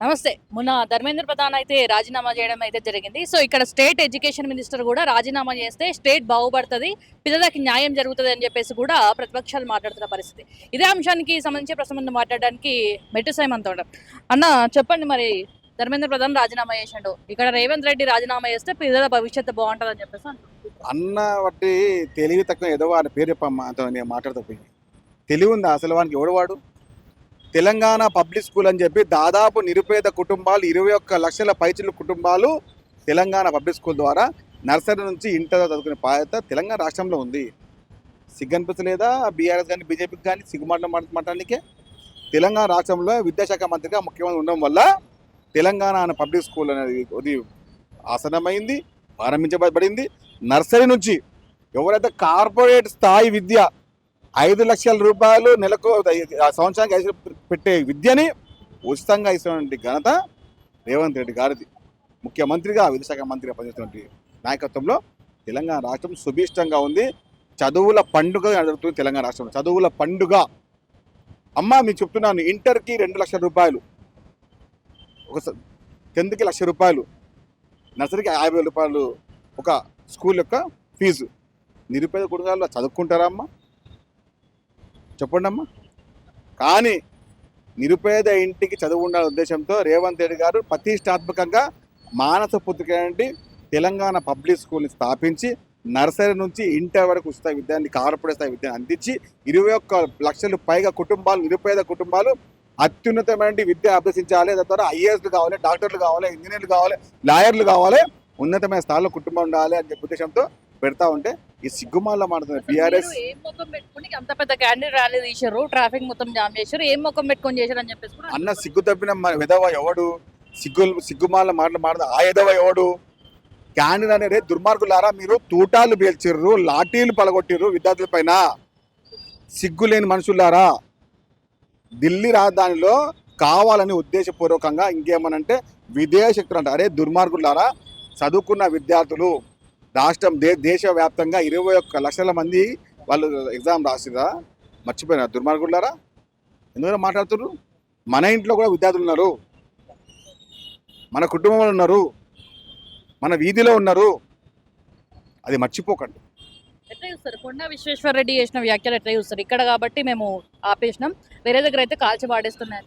నమస్తే. మొన్న ధర్మేంద్ర ప్రధాన్ అయితే రాజీనామా చేయడం అయితే జరిగింది. సో, ఇక్కడ స్టేట్ ఎడ్యుకేషన్ మినిస్టర్ కూడా రాజీనామా చేస్తే స్టేట్ బాగుపడుతది, పిల్లలకి న్యాయం జరుగుతది అని చెప్పేసి కూడా ప్రతిపక్షాలు మాట్లాడుతున్న పరిస్థితి. ఇదే అంశానికి సంబంధించి ప్రస్తుతం మాట్లాడడానికి మెట్టు సైమంత్ ఉన్నారు. అన్న చెప్పండి మరి ధర్మేంద్ర ప్రధాన్ రాజీనామా చేసిండు. ఇక్కడ రేవంత్ రెడ్డి రాజీనామా చేస్తే పిల్లల భవిష్యత్తు బాగుంటదని చెప్పేసి అంటున్నారు. అన్న బట్టి తెలివి తక్కువ ఏదో వాడి పేరు చెప్పమ్మా అంత నేను మాట్లాడుతూ పోయి తెలివి ఉందా అసలు వానికి ఎవడవాడు? తెలంగాణ పబ్లిక్ స్కూల్ అని చెప్పి దాదాపు నిరుపేద కుటుంబాలు 21 లక్షల పైచిల కుటుంబాలు తెలంగాణ పబ్లిక్ స్కూల్ ద్వారా నర్సరీ నుంచి ఇంటర్ చదువుకునే బాధ్యత తెలంగాణ రాష్ట్రంలో ఉంది. సిగ్గనిపించలేదా బీఆర్ఎస్ కానీ బీజేపీకి కానీ సిగ్గుమాటనికే? తెలంగాణ రాష్ట్రంలో విద్యాశాఖ మంత్రిగా ముఖ్యమంత్రి ఉండడం వల్ల తెలంగాణ అనే పబ్లిక్ స్కూల్ అనేది అది ఆసనమైంది, ప్రారంభించబడింది. నర్సరీ నుంచి ఎవరైతే కార్పొరేట్ స్థాయి విద్య 5 లక్షల రూపాయలు నెలకు సంవత్సరానికి పెట్టే విద్యని ఉచితంగా ఇస్తున్నటువంటి ఘనత రేవంత్ రెడ్డి గారిది. ముఖ్యమంత్రిగా విద్యాశాఖ మంత్రిగా పనిచేస్తున్నటువంటి నాయకత్వంలో తెలంగాణ రాష్ట్రం సుభిష్టంగా ఉంది. చదువుల పండుగ జరుగుతుంది తెలంగాణ రాష్ట్రంలో. చదువుల పండుగ అమ్మ మీకు చెప్తున్నాను, ఇంటర్కి 2 లక్షల రూపాయలు, ఒక 10కి 1 లక్ష రూపాయలు, నర్సరీకి 50,000 రూపాయలు ఒక స్కూల్ యొక్క ఫీజు. నిరుపేద కుటుంబాల్లో చదువుకుంటారా అమ్మ? చెప్పండి అమ్మ. కానీ నిరుపేద ఇంటికి చదువు ఉండాలనే ఉద్దేశంతో రేవంత్ రెడ్డి గారు ప్రతిష్టాత్మకంగా మానస పుత్రిక తెలంగాణ పబ్లిక్ స్కూల్ని స్థాపించి నర్సరీ నుంచి ఇంటర్ వరకు ఉచిత విద్యాన్ని కార్పొరేట్ స్థాయి విద్యను అందించి 21 లక్షలు పైగా కుటుంబాలు, నిరుపేద కుటుంబాలు అత్యున్నతమైన విద్య అభ్యసించాలి. దాని ద్వారా ఐఏఎస్లు కావాలి, డాక్టర్లు కావాలి, ఇంజనీర్లు కావాలి, లాయర్లు కావాలి, ఉన్నతమైన స్థాయిలో కుటుంబం ఉండాలి అని చెప్పే ఉద్దేశంతో పెడతా ఉంటే ఈ సిగ్గుమాల మాడుతుంది బీఆర్ఎస్. ఏం ముఖం పెట్టుకుని అంత పెద్ద క్యాండిడేట్ ర్యాలీ తీశారు, ట్రాఫిక్ మొత్తం జామ్ చేశారు, ఏం ముఖం పెట్టుకొని చేశారు అని చెప్పేసి కూడా అన్న సిగ్గు తప్పిన విధవ ఎవడు? సిగ్గుమాల మాటలు మాడదు ఆ విధవ ఎవడు? క్యాండిడేట్ అనేది దుర్మార్గులారా, మీరు తూటాలు పేల్చిర్రు, లాఠీలు పలగొట్టిర్రు విద్యార్థుల పైన. సిగ్గులేని మనుషులారా, ఢిల్లీ రాజధానిలో కావాలని ఉద్దేశపూర్వకంగా ఇంకేమనంటే విదేశకులు అంట. అరే దుర్మార్గులారా, చదువుకున్న విద్యార్థులు రాష్ట్రం దేశవ్యాప్తంగా 21 లక్షల మంది వాళ్ళు ఎగ్జామ్ రాసిరా, మర్చిపోయినారు దుర్మార్గులారా? ఎందుకంటే మాట్లాడుతున్నారు. మన ఇంట్లో కూడా విద్యార్థులు ఉన్నారు, మన కుటుంబంలో ఉన్నారు, మన వీధిలో ఉన్నారు, అది మర్చిపోకండి. ఎట్లా చూస్తారు? కొండా విశ్వేశ్వర రెడ్డి చేసిన వ్యాఖ్యలు ఎట్లా చూస్తారు? ఇక్కడ కాబట్టి మేము ఆపేసినాం, వేరే దగ్గర అయితే కాల్చి పాడేస్తున్నాయి.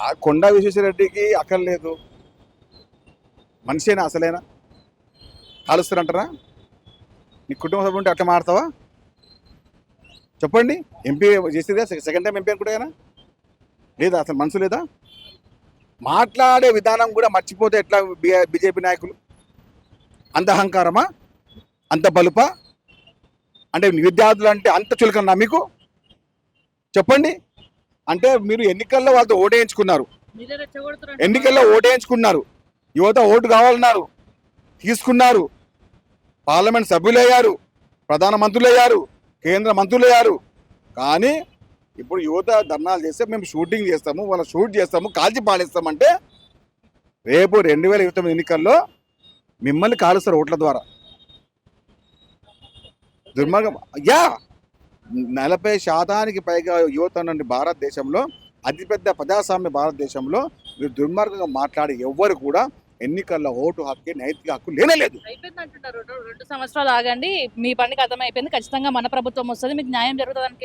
ఆ కొండా విశ్వేశ్వరరెడ్డికి అక్కర్లేదు, మనిషేనా అసలేనా? కాలుస్తారంటారా? నీ కుటుంబ సభ్యులు ఉంటే అట్లా మాడతావా? చెప్పండి. ఎంపీ చేసేదా? సెకండ్ టైం ఎంపీ అనుకుంటా లేదా? అసలు మనసు లేదా? మాట్లాడే విధానం కూడా మర్చిపోతే ఎట్లా బీజేపీ నాయకులు? అంత అహంకారమా? అంత బలుపా? అంటే విద్యార్థులు అంటే అంత చులకన్నా మీకు? చెప్పండి. అంటే మీరు ఎన్నికల్లో వాళ్ళతో ఓటేయించుకున్నారు, యువత ఓటు కావాలన్నారు, తీసుకున్నారు, పార్లమెంట్ సభ్యులయ్యారు, ప్రధానమంత్రులు అయ్యారు, కేంద్ర మంత్రులు అయ్యారు. కానీ ఇప్పుడు యువత ధర్నాలు చేస్తే మేము షూటింగ్ చేస్తాము, వాళ్ళ షూట్ చేస్తాము, కాల్చి పాడేస్తామంటే రేపు 2029 ఎన్నికల్లో మిమ్మల్ని కాలుస్తారు ఓట్ల ద్వారా. దుర్మార్గం. 40% పైగా యువత నుండి భారతదేశంలో, అతిపెద్ద ప్రజాస్వామ్య భారతదేశంలో మీరు దుర్మార్గంగా మాట్లాడి ఎవ్వరు కూడా ఎన్నికల్లో ఓటు హక్కు, నైతిక హక్కు లేనేలేదు. అయిపోయింది అంటున్నారు. 2 సంవత్సరాలు ఆగండి, మీ పని ఖతం అయిపోయింది, ఖచ్చితంగా మన ప్రభుత్వం వస్తుంది, మీకు న్యాయం జరుగుతుందని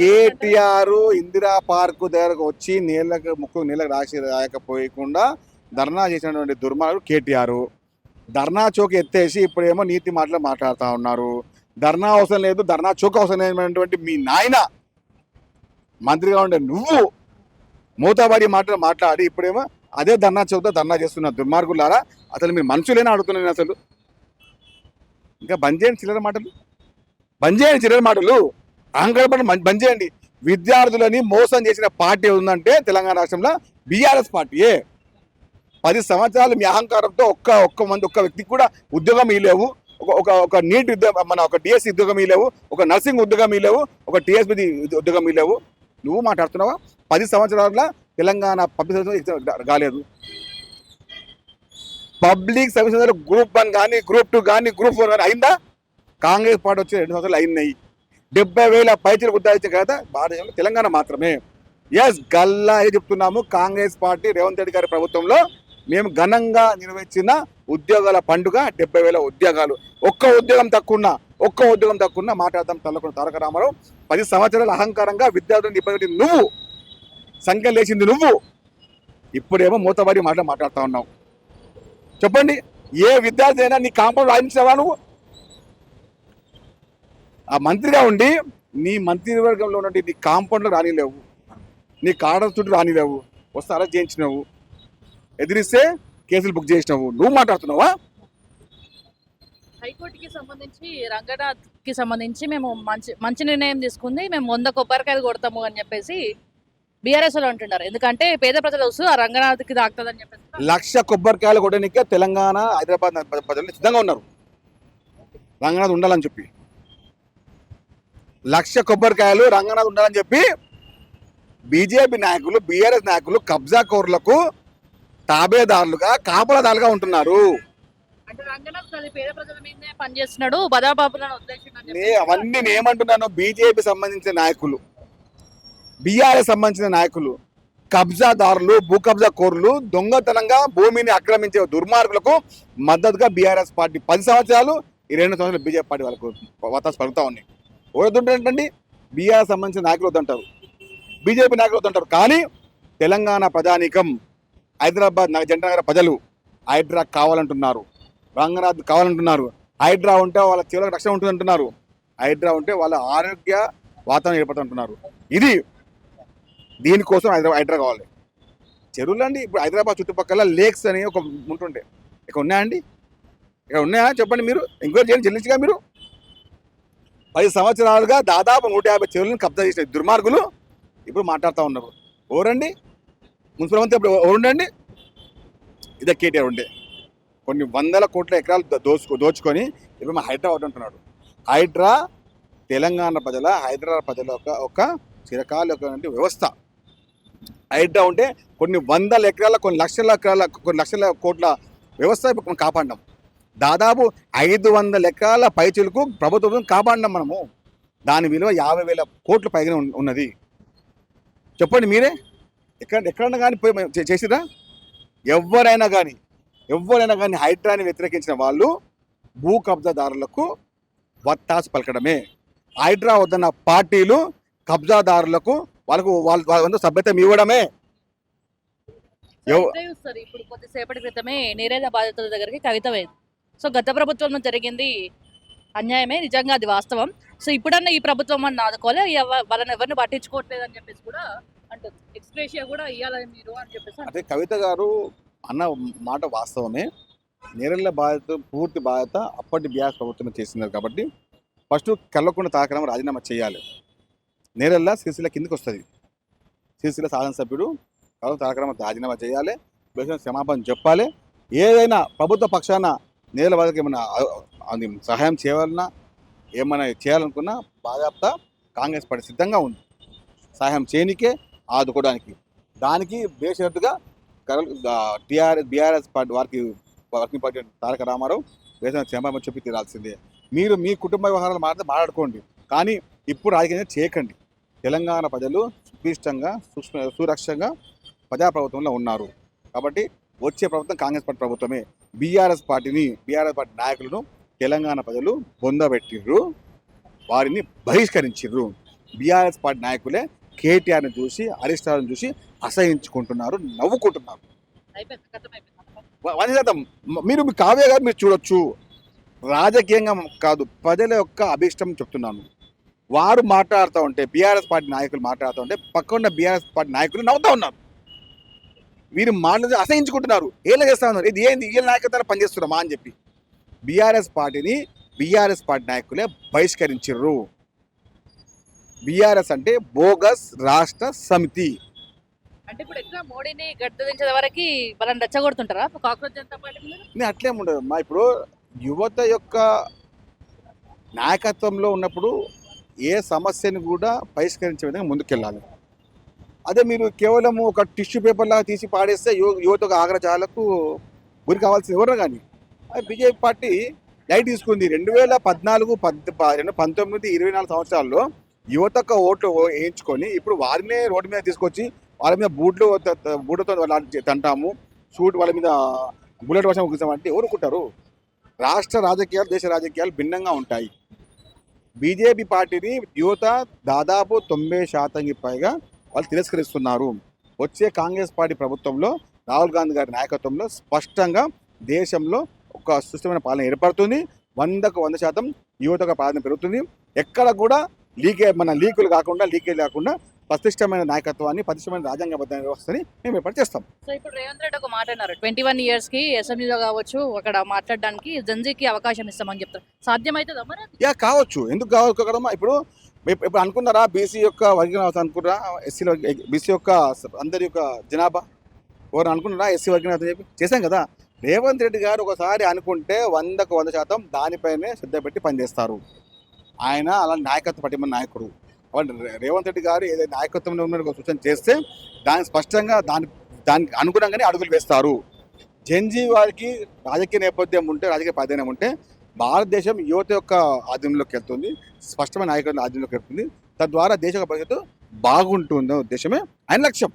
కేటీఆర్ ఇందిరా పార్కు దగ్గరకు వచ్చి నీళ్ళకు రాయకపోయకుండా ధర్నా చేసినటువంటి దుర్మార్గుడు కేటీఆర్. ధర్నా చౌక్ ఎత్తేసి ఇప్పుడేమో నీతి మాటలు మాట్లాడుతూ ఉన్నారు. ధర్నా అవసరం లేదు, ధర్నా చౌక్ అవసరం లేనటువంటి మీ నాయన మంత్రిగా ఉండే నువ్వు మూతబడి మాటలు మాట్లాడి ఇప్పుడేమో అదే ధర్నా చౌక్తో ధర్నా చేస్తున్న దుర్మార్గులారా, అసలు మీరు మనుషులేనా అడుగుతున్నాను. అసలు ఇంకా బంద్ చేయండి చిల్లర మాటలు, అహంకారపడి బంద్ చేయండి. విద్యార్థులని మోసం చేసిన పార్టీ ఉందంటే తెలంగాణ రాష్ట్రంలో బీఆర్ఎస్ పార్టీయే. 10 సంవత్సరాలు మీ అహంకారంతో ఒక్క వ్యక్తికి కూడా ఉద్యోగం ఇవ్వలేవు, ఒక నీట్ ఉద్యోగం, ఒక డిఎస్సి ఉద్యోగం ఇవ్వలేవు, ఒక నర్సింగ్ ఉద్యోగం ఇవ్వలేవు, ఒక టీఎస్పీ ఉద్యోగం ఇవ్వలేవు. నువ్వు మాట్లాడుతున్నావా? 10 సంవత్సరాల తెలంగాణ పబ్లిక్ సర్వీస్ కాలేదు. పబ్లిక్ సర్వీస్ గ్రూప్ 1 కానీ, గ్రూప్ 2 కానీ, గ్రూప్ 4 కానీ అయిందా? కాంగ్రెస్ పార్టీ వచ్చి 2 సంవత్సరాలు అయినాయి. 70,000 పైచీలకు ఉద్యోగాలు ఇచ్చే కదా భారతదేశంలో తెలంగాణ మాత్రమే. ఎస్ గల్లా అని చెప్తున్నాము. కాంగ్రెస్ పార్టీ రేవంత్ రెడ్డి గారి ప్రభుత్వంలో మేము ఘనంగా నిర్వహించిన ఉద్యోగాల పండుగ 70,000 ఉద్యోగాలు. ఒక్క ఉద్యోగం తక్కువ మాట్లాడదాం తల్లకుండా తారక రామారావు. 10 సంవత్సరాల అహంకారంగా విద్యార్థులను ఇబ్బంది నువ్వు సంఖ్య లేచింది నువ్వు. ఇప్పుడేమో మూతబడి మాట్లాడుతా ఉన్నావు. చెప్పండి, ఏ విద్యార్థి అయినా నీ కాంపౌండ్ రాయించావా నువ్వు? ఆ మంత్రిగా ఉండి నీ మంత్రివర్గంలో ఉన్నటువంటి నీ కాంపౌండ్లో రానిలేవు, నీ కాడర్ చుట్టూ రానిలేవు, వస్తే అరెస్ట్ చేయించినావు, ఎదిరిస్తే కేసులు బుక్ చేసినావు. నువ్వు మాట్లాడుతున్నావా? హైకోర్టుకి సంబంధించి రంగనాథ్ కి సంబంధించి మేము మంచి నిర్ణయం తీసుకుంది, మేము 100 కొబ్బరికాయలు కొడతాము అని చెప్పేసి బీఆర్ఎస్ వాళ్ళు అంటున్నారు. ఎందుకంటే పేద ప్రజలు వస్తూ ఆ రంగనాథ్కి దాక్తుందని చెప్పేసి 1,00,000 కొబ్బరికాయలు కొట్టడానికే తెలంగాణ హైదరాబాద్ ప్రజలు సిద్ధంగా ఉన్నారు, రంగనాథ్ ఉండాలని చెప్పి. 1,00,000 కొబ్బరికాయలు రంగనాథ్ ఉండాలని చెప్పి బీజేపీ నాయకులు, బీఆర్ఎస్ నాయకులు కబ్జా కోర్లకు తాబేదారులుగా, కాపలదారులుగా ఉంటున్నారు. అంటే రంగనాథ్ అది పేద ప్రజల మీదనే పనిచేస్తున్నాడు, బదాబాబులను ఉద్దేశించి అవన్నీ నేను ఏమంటున్నాను, బీజేపీ సంబంధించిన నాయకులు, బీఆర్ఎస్ సంబంధించిన నాయకులు, కబ్జాదారులు, భూ కబ్జా కోర్లు, దొంగతనంగా భూమిని ఆక్రమించే దుర్మార్గులకు మద్దతుగా బీఆర్ఎస్ పార్టీ 10 సంవత్సరాలు, ఈ 2 సంవత్సరాలు బీజేపీ పార్టీ వాళ్ళకు వత్తాసు పలుకుతా ఉన్నాయి. వద్దుంటారంటండి, బీఆర్ఎస్ సంబంధించిన నాయకులు వద్దంటారు, బీజేపీ నాయకులు వద్దంటారు. కానీ తెలంగాణ ప్రజానీకం, హైదరాబాద్ జంట నగర ప్రజలు హైడ్రా కావాలంటున్నారు, రంగనాథ్ కావాలంటున్నారు. హైడ్రా ఉంటే వాళ్ళ తీవ్ర రక్షణ ఉంటుంది అంటున్నారు, హైడ్రా ఉంటే వాళ్ళ ఆరోగ్య వాతావరణం ఏర్పడుతుంటున్నారు. ఇది దీనికోసం హైడ్రా కావాలి. చెరువులు అండి, ఇప్పుడు హైదరాబాద్ చుట్టుపక్కల లేక్స్ అని ఒక ఉంటుండే, ఇక్కడ ఉన్నాయండి? ఇక్కడ ఉన్నాయా చెప్పండి. మీరు ఎంక్వైరీ చేయండి, చెల్లించగా మీరు 10 సంవత్సరాలుగా దాదాపు 150 చెరువులను కబ్జా చేసిన దుర్మార్గులు ఇప్పుడు మాట్లాడుతూ ఉన్నారు. ఎవరండి మున్సిపల్ మంత్రి? ఇప్పుడు ఎవరుండండి? ఇదే కేటీఆర్ ఉండే. కొన్ని వందల కోట్ల ఎకరాలు దోచుకొని ఇప్పుడు మా హైదరాబాద్ అంటున్నాడు. హైడ్రా తెలంగాణ ప్రజల, హైదరాబాద్ ప్రజల ఒక చిరకాల వ్యవస్థ. హైడ్రా ఉంటే కొన్ని వందల ఎకరాల, కొన్ని లక్షల కోట్ల వ్యవస్థ ఇప్పుడు మనం కాపాడినాం. దాదాపు 500 ఎకరాల పైచిలకు ప్రభుత్వం కాపాడినాం మనము. దాని విలువ 50,000 కోట్ల పైగా ఉన్నది. చెప్పండి మీరే, ఎక్కడన్నా కానీ పోయి చేసిరా? ఎవరైనా కానీ హైడ్రాని వ్యతిరేకించిన వాళ్ళు భూ కబ్జాదారులకు వత్తాసు పలకడమే. హైడ్రా వద్దన్న పార్టీలు కబ్జాదారులకు వాళ్ళ సభ్యత ఇవ్వడమే. ఇప్పుడు కొద్దిసేపటి క్రితమే నేరేద బాధితుల దగ్గరికి కవిత పోయింది. సో గత ప్రభుత్వంలో జరిగింది అన్యాయమే, నిజంగా అది వాస్తవం. సో ఇప్పుడన్నా ఈ ప్రభుత్వం అని ఆదుకోలే, వాళ్ళని ఎవరిని పట్టించుకోవట్లేదు అని చెప్పేసి కూడా అంటుంది. ఎక్స్ప్రెషియా కూడా ఇవ్వాలి మీరు అని చెప్పేసి అంటే కవిత గారు అన్న మాట వాస్తవమే. నేరెళ్ళ బాధ్యత, పూర్తి బాధ్యత అప్పటి బీఆర్ఎస్ ప్రభుత్వం చేస్తున్నారు. కాబట్టి ఫస్ట్ కల్వకుంట్ల తారక రామారావు రాజీనామా చేయాలి. నేరెళ్ళ సిరిసిల్ల కిందకి వస్తుంది. సిరిసిల్ల శాసనసభ్యుడు కల్వకుంట్ల తారక రామారావు రాజీనామా చేయాలి, క్షమాపణ చెప్పాలి. ఏదైనా ప్రభుత్వ పక్షాన నేరెళ్ళ బాధ్యతకి ఏమైనా సహాయం చేయాలన్నా, ఏమైనా చేయాలనుకున్నా బాధ్యత కాంగ్రెస్ పార్టీ సిద్ధంగా ఉంది సహాయం చేయనికే, ఆదుకోవడానికి. దానికి బేషరతుగా బీఆర్ఎస్ పార్టీ వర్కింగ్ పార్టీ తారక రామారావు వేసిన క్షమాపణ చెప్పి తీరాల్సిందే. మీరు మీ కుటుంబ వ్యవహారాలు మాట్లాడుకోండి, కానీ ఇప్పుడు రాజకీయంగా చేయకండి. తెలంగాణ ప్రజలు సుభిష్టంగా, సురక్షంగా ప్రజాప్రభుత్వంలో ఉన్నారు. కాబట్టి వచ్చే ప్రభుత్వం కాంగ్రెస్ పార్టీ ప్రభుత్వమే. బీఆర్ఎస్ పార్టీ నాయకులను తెలంగాణ ప్రజలు బొందబెట్టిర్రు, వారిని బహిష్కరించిర్రు. బీఆర్ఎస్ పార్టీ నాయకులే కేటీఆర్ని చూసి, హరీష్ రావుని చూసి అసహించుకుంటున్నారు, నవ్వుకుంటున్నారు. 100% మీరు మీ కావ్య గారు మీరు చూడొచ్చు. రాజకీయంగా కాదు, ప్రజల యొక్క అభిష్టం చెప్తున్నాను. వారు మాట్లాడుతూ ఉంటే, బీఆర్ఎస్ పార్టీ నాయకులు మాట్లాడుతూ ఉంటే పక్కన బీఆర్ఎస్ పార్టీ నాయకులు నవ్వుతూ ఉన్నారు. వీరు మాట్లాడి అసహించుకుంటున్నారు. ఏళ్ళ చేస్తూ ఉన్నారు, ఇది ఏంది వీళ్ళ నాయకత్వం పనిచేస్తున్నామా అని చెప్పి. బీఆర్ఎస్ పార్టీ నాయకులే బహిష్కరించారు. బీఆర్ఎస్ అంటే బోగస్ రాష్ట్ర సమితి. అంటే ఇప్పుడు ఎట్లా మోడీని గద్దెదించే వరకు వాళ్ళని రెచ్చగొడుతుంటారా కాంగ్రెస్ జనతా పార్టీ? నేను అట్లేం ఉండదు మా. ఇప్పుడు యువత యొక్క నాయకత్వంలో ఉన్నప్పుడు ఏ సమస్యను కూడా పరిష్కరించే విధంగా ముందుకెళ్ళాలి. అదే మీరు కేవలం ఒక టిష్యూ పేపర్ లాగా తీసి పాడేస్తే యువత ఆగ్రహాలకు గురి కావాల్సింది ఎవరు కానీ. బీజేపీ పార్టీ లైట్ తీసుకుంది. 2014, 2019, 24 సంవత్సరాల్లో యువతకు ఓట్లు వేయించుకొని ఇప్పుడు వారినే రోడ్డు మీద తీసుకొచ్చి వాళ్ళ మీద బూట్లతో తంటాము, షూట్ వాళ్ళ మీద బుల్లెట్ వర్షం కురిసామంటే ఎవరుకుంటారు? రాష్ట్ర రాజకీయాలు, దేశ రాజకీయాలు భిన్నంగా ఉంటాయి. బీజేపీ పార్టీని యువత దాదాపు 90% పైగా వాళ్ళు తిరస్కరిస్తున్నారు. వచ్చే కాంగ్రెస్ పార్టీ ప్రభుత్వంలో రాహుల్ గాంధీ గారి నాయకత్వంలో స్పష్టంగా దేశంలో ఒక సుస్థిరమైన పాలన ఏర్పడుతుంది. 100% యువతకు ప్రాధాన్యత పెరుగుతుంది. ఎక్కడ కూడా లీకేజ్ కాకుండా ప్రతిష్టమైన నాయకత్వాన్ని, ప్రతిష్టమైన రాజ్యాంగబద్ధ వ్యవస్థని మేము ఏర్పాటు చేస్తాం. సో ఇప్పుడు రేవంత్ రెడ్డి ఒక మాట అన్నారు, 21 years కి అసెంబ్లీలో కావచ్చు అక్కడ మాట్లాడడానికి జంజీకి అవకాశం ఇస్తామని చెప్తారు. సాధ్యమవుతుందా మరి అది? కావచ్చు, ఎందుకు కావక్కడమ్మా? ఇప్పుడు అనుకున్నారా బీసీ యొక్క వర్గీకరణ అనుకున్నారా? ఎస్సీలో బీసీ యొక్క అందరి యొక్క జనాభా ఎవరు అనుకున్నారా ఎస్సీ వర్గీకరణ చెప్పి చేశాం కదా. రేవంత్ రెడ్డి గారు ఒకసారి అనుకుంటే 100% దానిపైనే శ్రద్ధ పెట్టి పనిచేస్తారు. ఆయన అలాంటి నాయకత్వ పటిమ నాయకుడు. రేవంత్ రెడ్డి గారు ఏదైతే నాయకత్వంలో ఉన్న సూచన చేస్తే దాన్ని స్పష్టంగా దానికి అనుగుణంగానే అడుగులు వేస్తారు. జెన్జీ వారికి రాజకీయ నేపథ్యం ఉంటే, రాజకీయ ప్రాధాన్యం ఉంటే భారతదేశం యువత యొక్క ఆధీనంలోకి వెళ్తుంది, స్పష్టమైన నాయకుల ఆధీనంలోకి వెళ్తుంది. తద్వారా దేశ భవిష్యత్తు బాగుంటుందనే ఉద్దేశమే ఆయన లక్ష్యం.